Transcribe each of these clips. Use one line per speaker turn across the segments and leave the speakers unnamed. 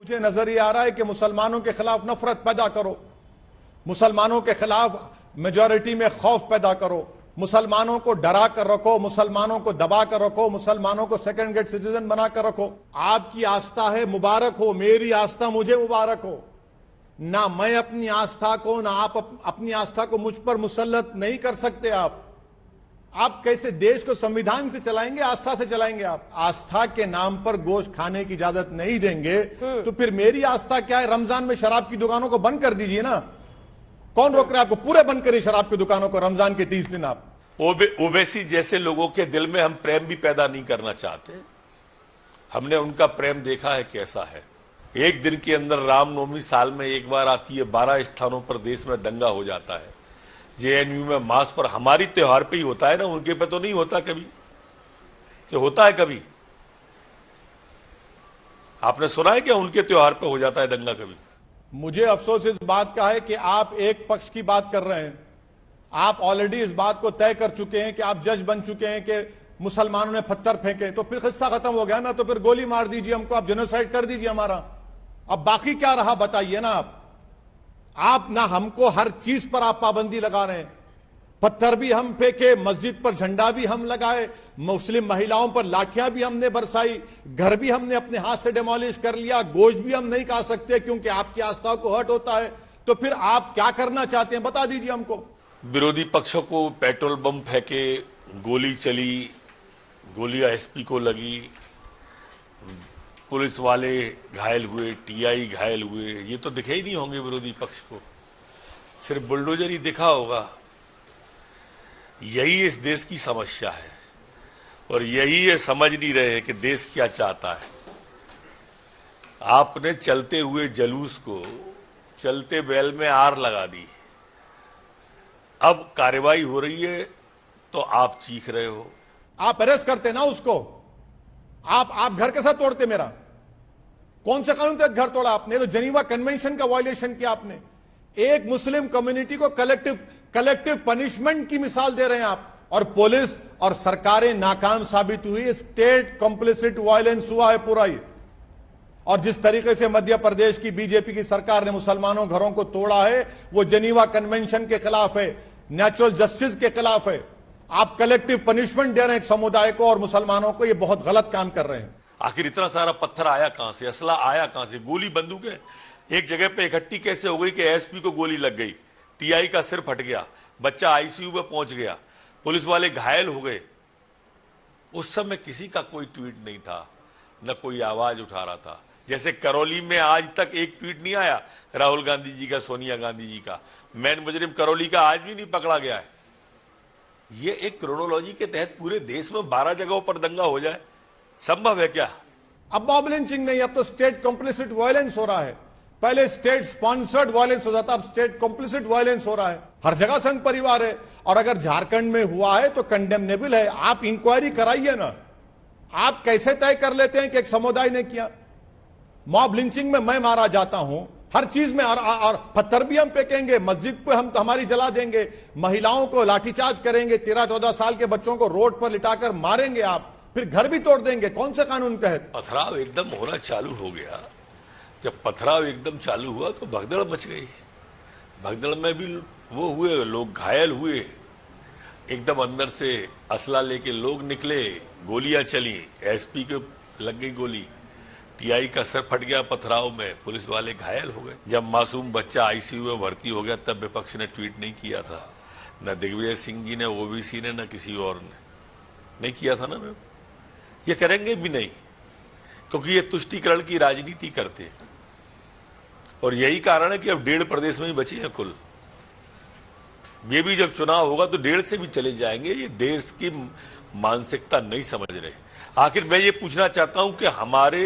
मुझे नजर ये आ रहा है कि मुसलमानों के खिलाफ नफरत पैदा करो, मुसलमानों के खिलाफ मेजॉरिटी में खौफ पैदा करो, मुसलमानों को डरा कर रखो, मुसलमानों को दबा कर रखो, मुसलमानों को सेकंड ग्रेड सिटीजन बना कर रखो। आपकी आस्था है, मुबारक हो, मेरी आस्था मुझे मुबारक हो। ना मैं अपनी आस्था को, ना आप अपनी आस्था को मुझ पर मुसल्लत नहीं कर सकते। आप कैसे देश को संविधान से चलाएंगे, आस्था से चलाएंगे? आप आस्था के नाम पर गोश्त खाने की इजाजत नहीं देंगे तो फिर मेरी आस्था क्या है? रमजान में शराब की दुकानों को बंद कर दीजिए ना। कौन रोक रहा है आपको? पूरे बंद करिए शराब की दुकानों को रमजान के 30 दिन। आप
ओवैसी जैसे लोगों के दिल में हम प्रेम भी पैदा नहीं करना चाहते। हमने उनका प्रेम देखा है कैसा है। एक दिन के अंदर रामनवमी साल में एक बार आती है, 12 स्थानों पर देश में दंगा हो जाता है। जेएनयू में मास पर हमारी त्योहार पे ही होता है ना, उनके पे तो नहीं होता कभी। कि होता है कभी? आपने सुना है क्या उनके त्योहार पे हो जाता है दंगा कभी?
मुझे अफसोस इस बात का है कि आप एक पक्ष की बात कर रहे हैं। आप ऑलरेडी इस बात को तय कर चुके हैं कि आप जज बन चुके हैं कि मुसलमानों ने पत्थर फेंके, तो फिर किस्सा खत्म हो गया ना। तो फिर गोली मार दीजिए हमको, आप जेनोसाइड कर दीजिए हमारा। अब बाकी क्या रहा बताइए ना। आप ना हमको हर चीज पर आप पाबंदी लगा रहे हैं। पत्थर भी हम फेंके, मस्जिद पर झंडा भी हम लगाए, मुस्लिम महिलाओं पर लाठियां भी हमने बरसाई, घर भी हमने अपने हाथ से डिमोलिश कर लिया, गोश्त भी हम नहीं खा सकते क्योंकि आपकी आस्था को हर्ट होता है। तो फिर आप क्या करना चाहते हैं बता दीजिए हमको।
विरोधी पक्षों को पेट्रोल बम फेंके, गोली चली, गोलियां एसपी को लगी, पुलिस वाले घायल हुए, टीआई घायल हुए। ये तो दिखे ही नहीं होंगे विरोधी पक्ष को, सिर्फ बुलडोजर ही दिखा होगा। यही इस देश की समस्या है और यही ये समझ नहीं रहे हैं कि देश क्या चाहता है। आपने चलते हुए जुलूस को चलते बैल में आर लगा दी। अब कार्रवाई हो रही है तो आप चीख रहे हो।
आप अरेस्ट करते ना उसको। आप घर कैसा तोड़ते? मेरा कौन सा कानून तहत घर तोड़ा आपने? तो जेनीवा कन्वेंशन का वायलेशन किया आपने। एक मुस्लिम कम्युनिटी को कलेक्टिव पनिशमेंट की मिसाल दे रहे हैं आप, और पुलिस और सरकारें नाकाम साबित हुई। स्टेट कंप्लिसिट वायलेंस हुआ है पूरा ही। और जिस तरीके से मध्य प्रदेश की बीजेपी की सरकार ने मुसलमानों घरों को तोड़ा है, वो जेनीवा कन्वेंशन के खिलाफ है, नेचुरल जस्टिस के खिलाफ है। आप कलेक्टिव पनिशमेंट दे रहे हैं एक समुदाय को और मुसलमानों को। ये बहुत गलत काम कर रहे हैं।
आखिर इतना सारा पत्थर आया कहां से, असला आया कहां से, गोली बंदूकें एक जगह पे इकट्ठी कैसे हो गई कि एसपी को गोली लग गई, टीआई का सिर फट गया, बच्चा आईसीयू में पहुंच गया, पुलिस वाले घायल हो गए। उस समय किसी का कोई ट्वीट नहीं था, न कोई आवाज उठा रहा था। जैसे करौली में आज तक एक ट्वीट नहीं आया राहुल गांधी जी का, सोनिया गांधी जी का। मैन मुजरिम करौली का आज भी नहीं पकड़ा गया है। ये एक क्रोनोलॉजी के तहत पूरे देश में 12 जगहों पर दंगा हो जाए, संभव है क्या?
अब मॉब लिंचिंग नहीं, अब तो स्टेट कंप्लिसिट वायलेंस हो रहा है। पहले स्टेट स्पॉन्सर्ड वायलेंस हो जाता, अब स्टेट कंप्लिसिट वायलेंस हो रहा है। हर जगह संघ परिवार है, और अगर झारखंड में हुआ है तो कंडेमनेबल है। आप इंक्वायरी कराइए ना। आप कैसे तय कर लेते हैं कि एक समुदाय ने किया? मॉब लिंचिंग में मैं मारा जाता हूं, हर चीज में, और पत्थर भी हम फेंकेंगे, मस्जिद पे हम हमारी जला देंगे, महिलाओं को लाठीचार्ज करेंगे, 13-14 साल के बच्चों को रोड पर लिटाकर मारेंगे आप, फिर घर भी तोड़ देंगे। कौन से कानून तहत?
पथराव एकदम होना चालू हो गया। जब पथराव एकदम चालू हुआ तो भगदड़ मच गई। भगदड़ में भी वो हुए, लोग घायल हुए। एकदम अंदर से असला लेके लोग निकले, गोलियां चली, एसपी को लग गई गोली, टीआई का सर फट गया पथराव में, पुलिस वाले घायल हो गए। जब मासूम बच्चा आईसीयू में भर्ती हो गया तब विपक्ष ने ट्वीट नहीं किया था, न दिग्विजय सिंह जी ने, ओबीसी ने, न किसी और ने नहीं किया था ना। मैं ये करेंगे भी नहीं, क्योंकि ये तुष्टीकरण की राजनीति करते हैं। और यही कारण है कि अब 1.5 प्रदेश में ही बचे हैं कुल। ये भी जब चुनाव होगा तो 1.5 से भी चले जाएंगे। ये देश की मानसिकता नहीं समझ रहे। आखिर मैं ये पूछना चाहता हूं कि हमारे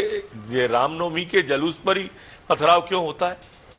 रामनवमी के जुलूस पर ही पथराव क्यों होता है?